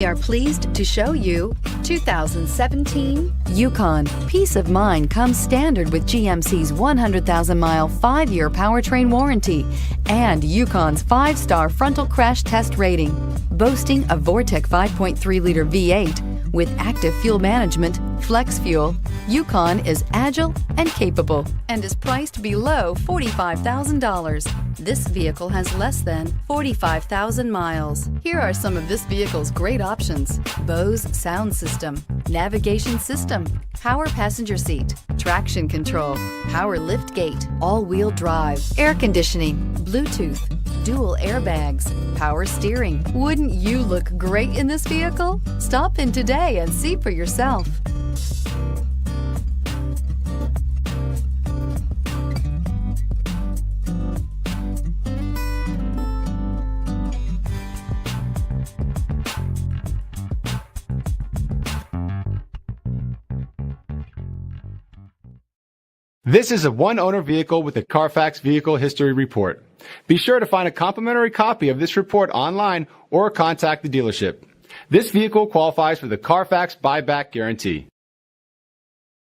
We are pleased to show you 2017 Yukon. Peace of mind comes standard with GMC's 100,000-mile 5-year powertrain warranty and Yukon's 5-star frontal crash test rating. Boasting a Vortec 5.3-liter V8 with active fuel management, flex fuel, Yukon is agile and capable and is priced below $45,000. This vehicle has less than 45,000 miles. Here are some of this vehicle's great options: Bose sound system, navigation system, power passenger seat, traction control, power lift gate, all-wheel drive, air conditioning, Bluetooth, dual airbags, power steering. Wouldn't you look great in this vehicle? Stop in today and see for yourself. This is a one-owner vehicle with a Carfax Vehicle History Report. Be sure to find a complimentary copy of this report online or contact the dealership. This vehicle qualifies for the Carfax Buyback Guarantee.